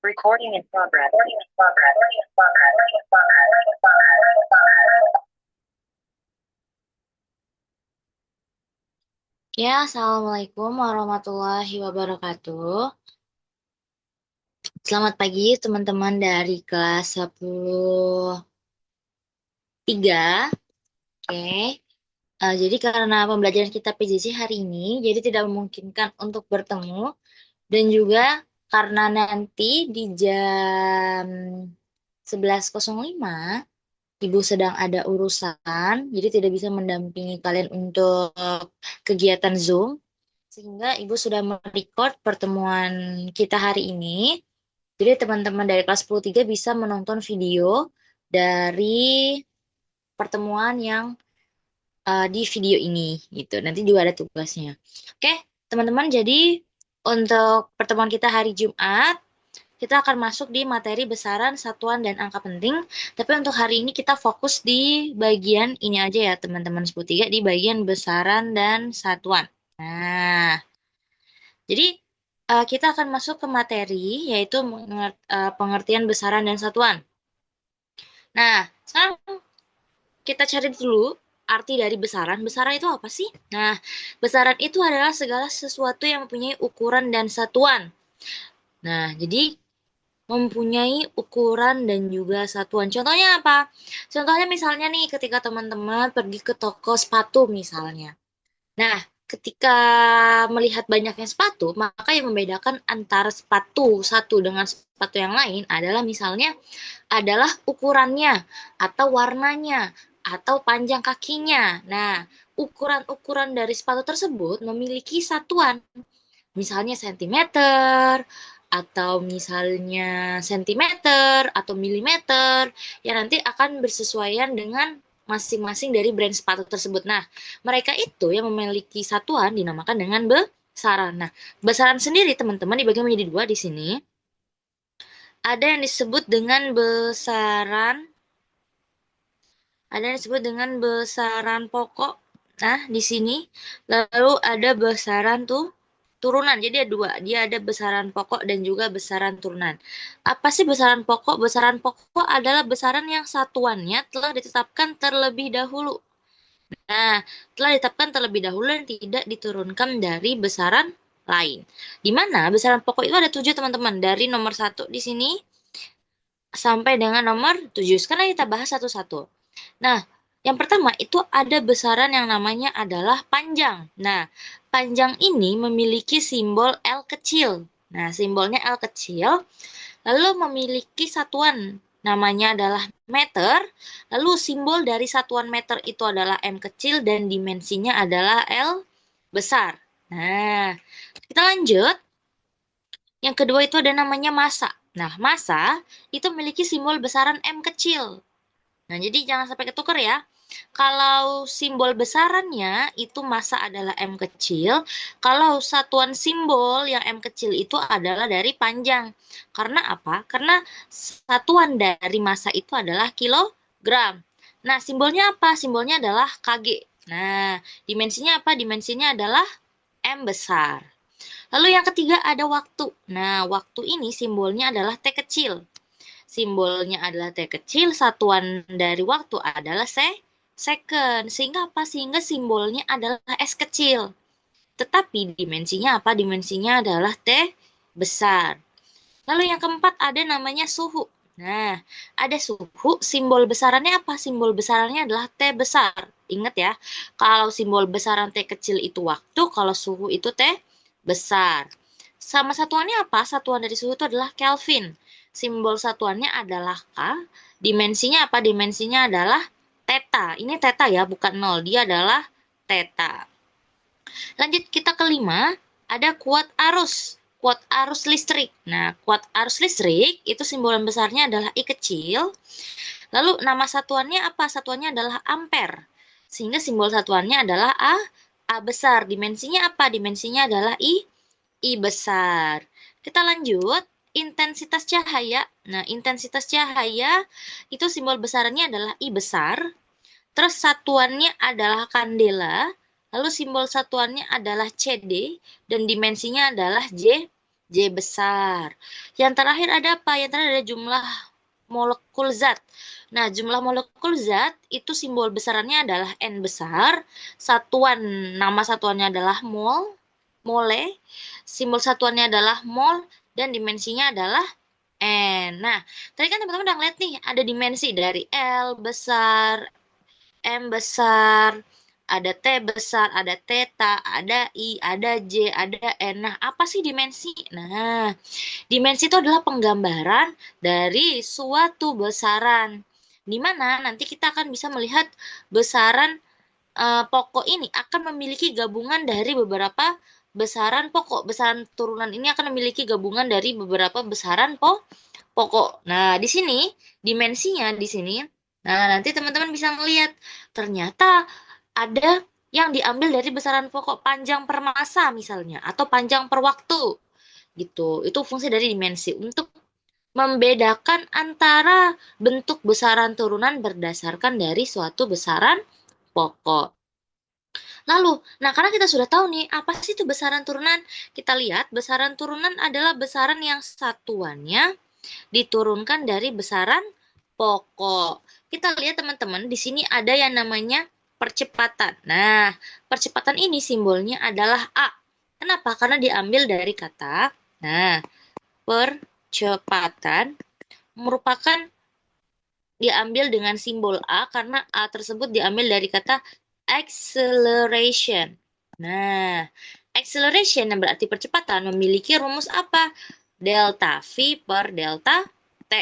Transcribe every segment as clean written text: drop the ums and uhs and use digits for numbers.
Recording in progress. Ya, Assalamualaikum warahmatullahi wabarakatuh. Selamat pagi teman-teman dari kelas 10 3. Oke. Jadi karena pembelajaran kita PJJ hari ini, jadi tidak memungkinkan untuk bertemu. Dan juga karena nanti di jam 11.05, Ibu sedang ada urusan, jadi tidak bisa mendampingi kalian untuk kegiatan Zoom. Sehingga Ibu sudah merecord pertemuan kita hari ini. Jadi teman-teman dari kelas 10-3 bisa menonton video dari pertemuan yang di video ini gitu. Nanti juga ada tugasnya. Oke, teman-teman, jadi untuk pertemuan kita hari Jumat, kita akan masuk di materi besaran, satuan, dan angka penting. Tapi untuk hari ini kita fokus di bagian ini aja ya teman-teman 10-3, di bagian besaran dan satuan. Nah, jadi kita akan masuk ke materi, yaitu pengertian besaran dan satuan. Nah, sekarang kita cari dulu arti dari besaran. Besaran itu apa sih? Nah, besaran itu adalah segala sesuatu yang mempunyai ukuran dan satuan. Nah, jadi mempunyai ukuran dan juga satuan. Contohnya apa? Contohnya misalnya nih, ketika teman-teman pergi ke toko sepatu misalnya. Nah, ketika melihat banyaknya sepatu, maka yang membedakan antara sepatu satu dengan sepatu yang lain adalah misalnya adalah ukurannya atau warnanya atau panjang kakinya. Nah, ukuran-ukuran dari sepatu tersebut memiliki satuan, misalnya sentimeter atau misalnya sentimeter atau milimeter, yang nanti akan bersesuaian dengan masing-masing dari brand sepatu tersebut. Nah, mereka itu yang memiliki satuan dinamakan dengan besaran. Nah, besaran sendiri teman-teman dibagi menjadi dua di sini. Ada yang disebut dengan besaran, ada yang disebut dengan besaran pokok. Nah, di sini lalu ada besaran turunan. Jadi ada dua. Dia ada besaran pokok dan juga besaran turunan. Apa sih besaran pokok? Besaran pokok adalah besaran yang satuannya telah ditetapkan terlebih dahulu. Nah, telah ditetapkan terlebih dahulu dan tidak diturunkan dari besaran lain. Di mana besaran pokok itu ada 7 teman-teman. Dari nomor 1 di sini sampai dengan nomor 7. Sekarang kita bahas satu-satu. Nah, yang pertama itu ada besaran yang namanya adalah panjang. Nah, panjang ini memiliki simbol L kecil. Nah, simbolnya L kecil, lalu memiliki satuan namanya adalah meter, lalu simbol dari satuan meter itu adalah M kecil dan dimensinya adalah L besar. Nah, kita lanjut. Yang kedua itu ada namanya massa. Nah, massa itu memiliki simbol besaran M kecil. Nah, jadi jangan sampai ketukar ya. Kalau simbol besarannya itu massa adalah M kecil, kalau satuan simbol yang M kecil itu adalah dari panjang. Karena apa? Karena satuan dari massa itu adalah kilogram. Nah, simbolnya apa? Simbolnya adalah kg. Nah, dimensinya apa? Dimensinya adalah M besar. Lalu yang ketiga ada waktu. Nah, waktu ini simbolnya adalah T kecil. Simbolnya adalah T kecil, satuan dari waktu adalah second. Sehingga apa? Sehingga simbolnya adalah S kecil. Tetapi dimensinya apa? Dimensinya adalah T besar. Lalu yang keempat ada namanya suhu. Nah, ada suhu, simbol besarannya apa? Simbol besarannya adalah T besar. Ingat ya, kalau simbol besaran T kecil itu waktu, kalau suhu itu T besar. Sama satuannya apa? Satuan dari suhu itu adalah Kelvin. Simbol satuannya adalah K. Dimensinya apa? Dimensinya adalah theta. Ini theta ya, bukan nol. Dia adalah theta. Lanjut kita kelima, ada kuat arus. Kuat arus listrik. Nah, kuat arus listrik itu simbol besarnya adalah I kecil. Lalu nama satuannya apa? Satuannya adalah ampere. Sehingga simbol satuannya adalah A besar. Dimensinya apa? Dimensinya adalah I besar. Kita lanjut, intensitas cahaya. Nah, intensitas cahaya itu simbol besarnya adalah I besar. Terus satuannya adalah kandela. Lalu simbol satuannya adalah CD dan dimensinya adalah J J besar. Yang terakhir ada apa? Yang terakhir ada jumlah molekul zat. Nah, jumlah molekul zat itu simbol besarannya adalah N besar, satuan nama satuannya adalah mole, simbol satuannya adalah mol, dan dimensinya adalah N. Nah, tadi kan teman-teman udah ngeliat nih, ada dimensi dari L besar, M besar, ada T besar, ada theta, ada I, ada J, ada N. Nah, apa sih dimensi? Nah, dimensi itu adalah penggambaran dari suatu besaran, di mana nanti kita akan bisa melihat besaran pokok ini akan memiliki gabungan dari beberapa besaran pokok. Besaran turunan ini akan memiliki gabungan dari beberapa besaran pokok. Nah, di sini dimensinya di sini. Nah, nanti teman-teman bisa melihat ternyata ada yang diambil dari besaran pokok panjang per masa misalnya atau panjang per waktu gitu. Itu fungsi dari dimensi untuk membedakan antara bentuk besaran turunan berdasarkan dari suatu besaran pokok. Lalu, nah karena kita sudah tahu nih, apa sih itu besaran turunan? Kita lihat, besaran turunan adalah besaran yang satuannya diturunkan dari besaran pokok. Kita lihat teman-teman, di sini ada yang namanya percepatan. Nah, percepatan ini simbolnya adalah A. Kenapa? Karena diambil dari kata, nah, percepatan merupakan diambil dengan simbol A karena A tersebut diambil dari kata acceleration. Nah, acceleration yang berarti percepatan memiliki rumus apa? Delta V per delta T.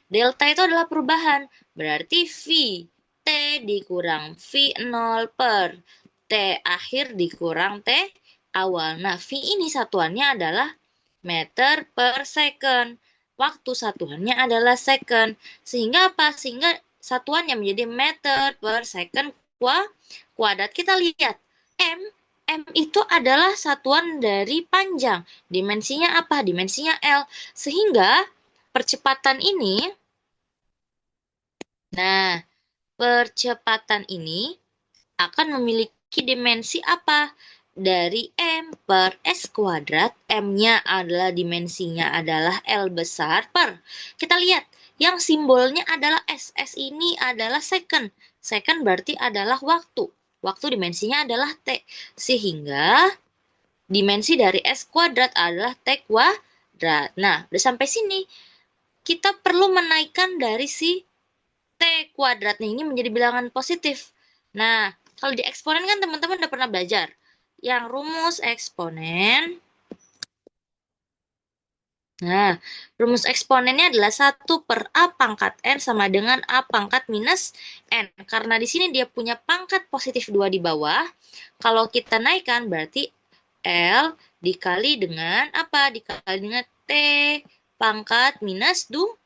Delta itu adalah perubahan, berarti V T dikurang V0 per T akhir dikurang T awal. Nah, V ini satuannya adalah meter per second. Waktu satuannya adalah second. Sehingga apa? Sehingga satuannya menjadi meter per second kuadrat. Kita lihat, M. M itu adalah satuan dari panjang. Dimensinya apa? Dimensinya L. Sehingga percepatan ini, nah, percepatan ini akan memiliki dimensi apa? Dari M per S kuadrat, M-nya adalah dimensinya adalah L besar per. Kita lihat, yang simbolnya adalah S. S ini adalah second. Second berarti adalah waktu. Waktu dimensinya adalah T. Sehingga dimensi dari S kuadrat adalah T kuadrat. Nah, udah sampai sini. Kita perlu menaikkan dari si T kuadratnya ini menjadi bilangan positif. Nah, kalau di eksponen kan teman-teman udah pernah belajar. Yang rumus eksponen. Nah, rumus eksponennya adalah 1 per A pangkat N sama dengan A pangkat minus N. Karena di sini dia punya pangkat positif 2 di bawah. Kalau kita naikkan berarti L dikali dengan apa? Dikali dengan T pangkat minus 2.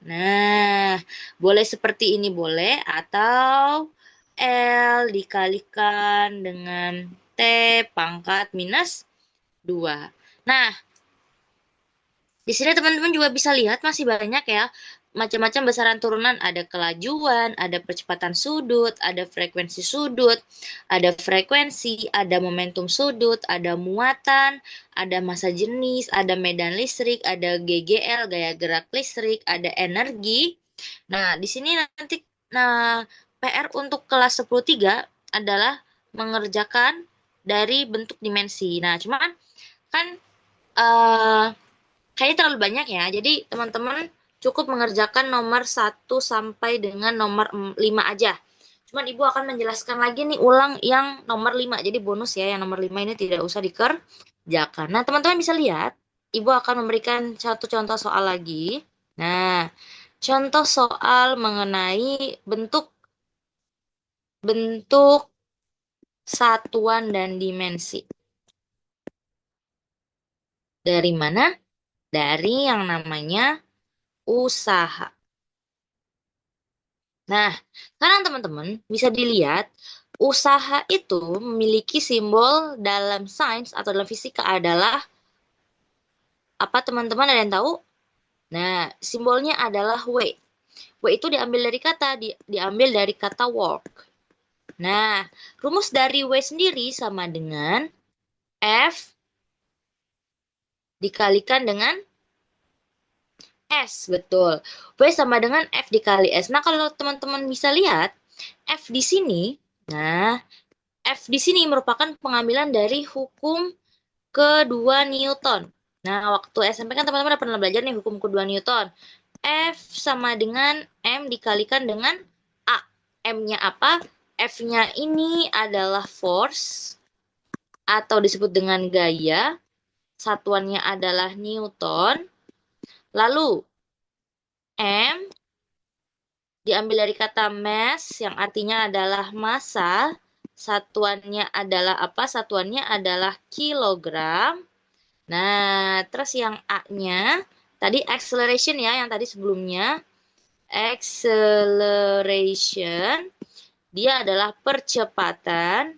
Nah, boleh seperti ini boleh atau L dikalikan dengan T pangkat minus 2. Nah, di sini teman-teman juga bisa lihat masih banyak ya macam-macam besaran turunan. Ada kelajuan, ada percepatan sudut, ada frekuensi, ada momentum sudut, ada muatan, ada massa jenis, ada medan listrik, ada GGL, gaya gerak listrik, ada energi. Nah, di sini nanti PR untuk kelas 10.3 adalah mengerjakan dari bentuk dimensi. Nah, cuman kan kayaknya terlalu banyak ya. Jadi teman-teman cukup mengerjakan nomor 1 sampai dengan nomor 5 aja. Cuman Ibu akan menjelaskan lagi nih ulang yang nomor 5. Jadi bonus ya, yang nomor 5 ini tidak usah dikerjakan. Nah, teman-teman bisa lihat, Ibu akan memberikan satu contoh soal lagi. Nah, contoh soal mengenai bentuk satuan dan dimensi. Dari mana? Dari yang namanya usaha. Nah, sekarang teman-teman bisa dilihat usaha itu memiliki simbol dalam sains atau dalam fisika adalah apa teman-teman ada yang tahu? Nah, simbolnya adalah W. W itu diambil dari kata work. Nah, rumus dari W sendiri sama dengan F dikalikan dengan S, betul. V sama dengan F dikali S. Nah, kalau teman-teman bisa lihat, F di sini, nah, F di sini merupakan pengambilan dari hukum kedua Newton. Nah, waktu SMP kan teman-teman udah pernah belajar nih hukum kedua Newton. F sama dengan M dikalikan dengan A. M-nya apa? F-nya ini adalah force atau disebut dengan gaya. Satuannya adalah Newton. Lalu, M diambil dari kata mass yang artinya adalah massa. Satuannya adalah apa? Satuannya adalah kilogram. Nah, terus yang A-nya tadi acceleration ya, yang tadi sebelumnya. Acceleration, dia adalah percepatan,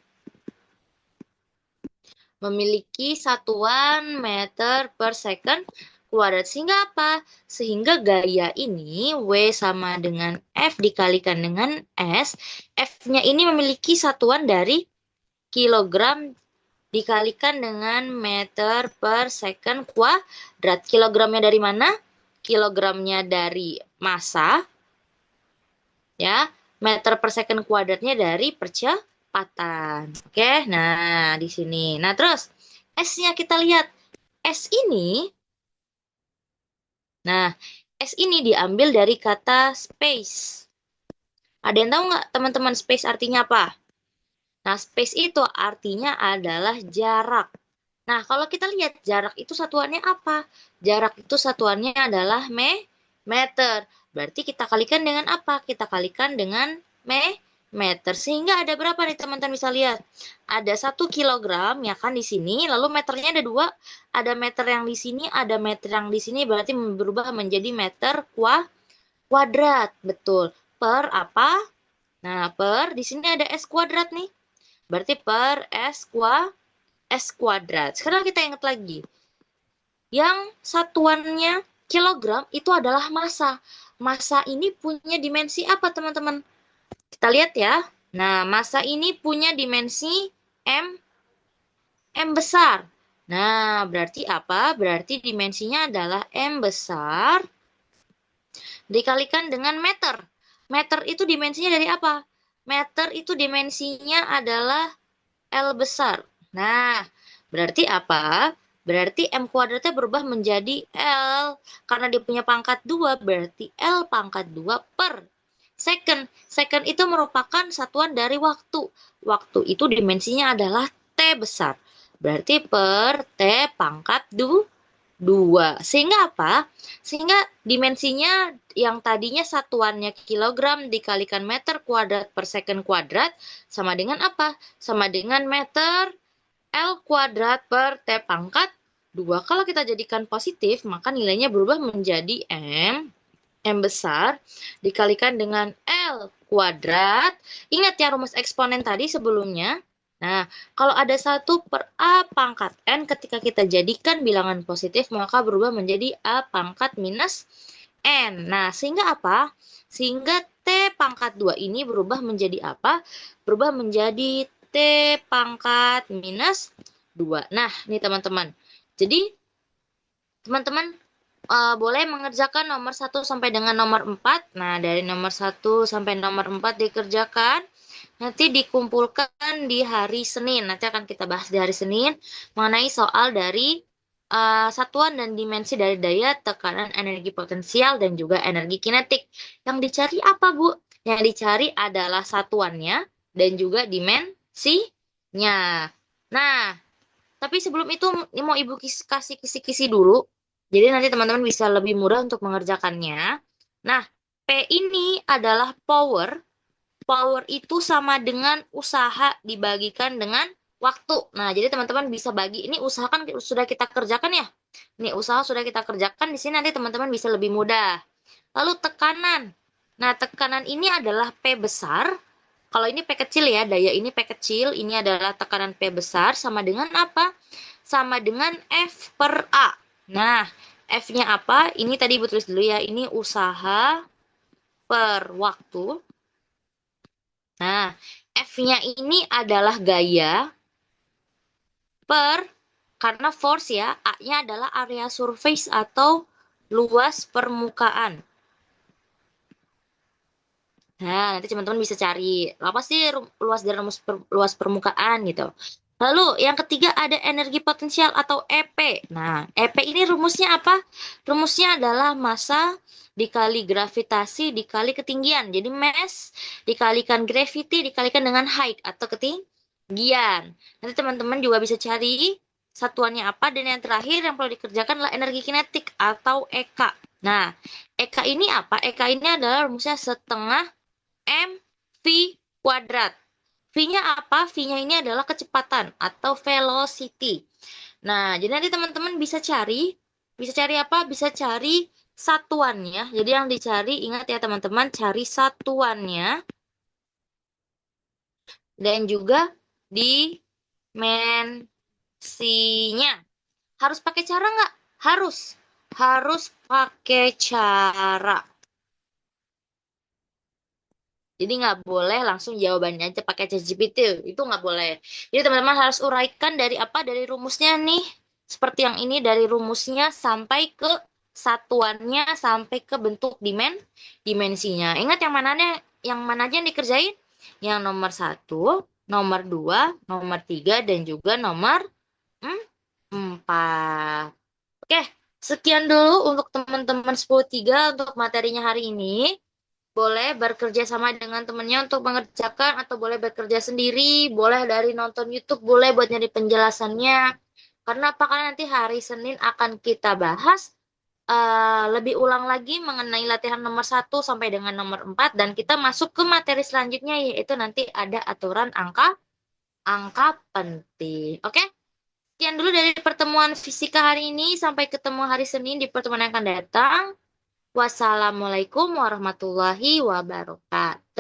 memiliki satuan meter per second kuadrat. Sehingga apa? Sehingga gaya ini W sama dengan F dikalikan dengan S. F-nya ini memiliki satuan dari kilogram dikalikan dengan meter per second kuadrat. Kilogramnya dari mana? Kilogramnya dari massa, ya. Meter per second kuadratnya dari percepatan. Oke, nah di sini. Nah, terus S-nya kita lihat. S ini, nah, S ini diambil dari kata space. Ada yang tahu nggak teman-teman space artinya apa? Nah, space itu artinya adalah jarak. Nah, kalau kita lihat jarak itu satuannya apa? Jarak itu satuannya adalah meter. Berarti kita kalikan dengan apa? Kita kalikan dengan meter. Sehingga ada berapa nih teman-teman bisa lihat? Ada 1 kilogram ya kan di sini. Lalu meternya ada 2. Ada meter yang di sini, ada meter yang di sini. Berarti berubah menjadi meter kuadrat. Betul. Per apa? Nah, per di sini ada S kuadrat nih. Berarti per S kuadrat. Sekarang kita ingat lagi. Yang satuannya kilogram itu adalah massa. Massa ini punya dimensi apa, teman-teman? Kita lihat ya. Nah, massa ini punya dimensi M besar. Nah, berarti apa? Berarti dimensinya adalah M besar dikalikan dengan meter. Meter itu dimensinya dari apa? Meter itu dimensinya adalah L besar. Nah, berarti apa? Berarti M kuadratnya berubah menjadi L. Karena dia punya pangkat 2, berarti L pangkat 2 per second. Second itu merupakan satuan dari waktu. Waktu itu dimensinya adalah T besar. Berarti per T pangkat 2. Sehingga apa? Sehingga dimensinya yang tadinya satuannya kilogram dikalikan meter kuadrat per second kuadrat sama dengan apa? Sama dengan meter L kuadrat per T pangkat 2. Kalau kita jadikan positif, maka nilainya berubah menjadi M besar dikalikan dengan L kuadrat. Ingat ya rumus eksponen tadi sebelumnya. Nah, kalau ada 1 per A pangkat N, ketika kita jadikan bilangan positif, maka berubah menjadi A pangkat minus N. Nah, sehingga apa? Sehingga T pangkat 2 ini berubah menjadi apa? Berubah menjadi T pangkat minus 2. Nah, nih teman-teman. Jadi, teman-teman boleh mengerjakan nomor 1 sampai dengan nomor 4. Nah, dari nomor 1 sampai nomor 4 dikerjakan. Nanti dikumpulkan di hari Senin. Nanti akan kita bahas di hari Senin mengenai soal dari satuan dan dimensi dari daya, tekanan, energi potensial, dan juga energi kinetik. Yang dicari apa, Bu? Yang dicari adalah satuannya dan juga dimensinya. Nah, tapi sebelum itu mau Ibu kasih kisi-kisi dulu. Jadi nanti teman-teman bisa lebih mudah untuk mengerjakannya. Nah, P ini adalah power. Power itu sama dengan usaha dibagikan dengan waktu. Nah, jadi teman-teman bisa bagi. Ini usaha kan sudah kita kerjakan ya. Ini usaha sudah kita kerjakan. Di sini nanti teman-teman bisa lebih mudah. Lalu tekanan. Nah, tekanan ini adalah P besar. Kalau ini P kecil ya, daya ini P kecil. Ini adalah tekanan P besar sama dengan apa? Sama dengan F per A. Nah, F-nya apa? Ini tadi Ibu tulis dulu ya. Ini usaha per waktu. Nah, F-nya ini adalah gaya per karena force ya, A-nya adalah area surface atau luas permukaan. Nah, nanti teman-teman bisa cari apa sih luas dari luas permukaan gitu. Lalu yang ketiga ada energi potensial atau EP. Nah, EP ini rumusnya apa? Rumusnya adalah massa dikali gravitasi dikali ketinggian. Jadi mass dikalikan gravity dikalikan dengan height atau ketinggian. Nanti teman-teman juga bisa cari satuannya apa dan yang terakhir yang perlu dikerjakan adalah energi kinetik atau EK. Nah, EK ini apa? EK ini adalah rumusnya setengah mv kuadrat. V-nya apa? V-nya ini adalah kecepatan atau velocity. Nah, jadi nanti teman-teman bisa cari apa? Bisa cari satuannya. Jadi yang dicari, ingat ya teman-teman, cari satuannya dan juga dimensinya. Harus pakai cara nggak? Harus. Harus pakai cara. Jadi nggak boleh langsung jawabannya aja pakai ChatGPT. Itu nggak boleh. Jadi teman-teman harus uraikan dari apa? Dari rumusnya nih. Seperti yang ini dari rumusnya sampai ke satuannya sampai ke bentuk dimensinya. Ingat yang mana aja yang dikerjain? Yang nomor satu, nomor dua, nomor tiga, dan juga nomor empat. Oke, sekian dulu untuk teman-teman 10.3 untuk materinya hari ini. Boleh bekerja sama dengan temennya untuk mengerjakan atau boleh bekerja sendiri, boleh dari nonton YouTube, boleh buat nyari penjelasannya. Karena apakah nanti hari Senin akan kita bahas lebih ulang lagi mengenai latihan nomor 1 sampai dengan nomor 4 dan kita masuk ke materi selanjutnya yaitu nanti ada aturan angka penting. Oke? Sekian dulu dari pertemuan fisika hari ini. Sampai ketemu hari Senin di pertemuan yang akan datang. Wassalamualaikum warahmatullahi wabarakatuh.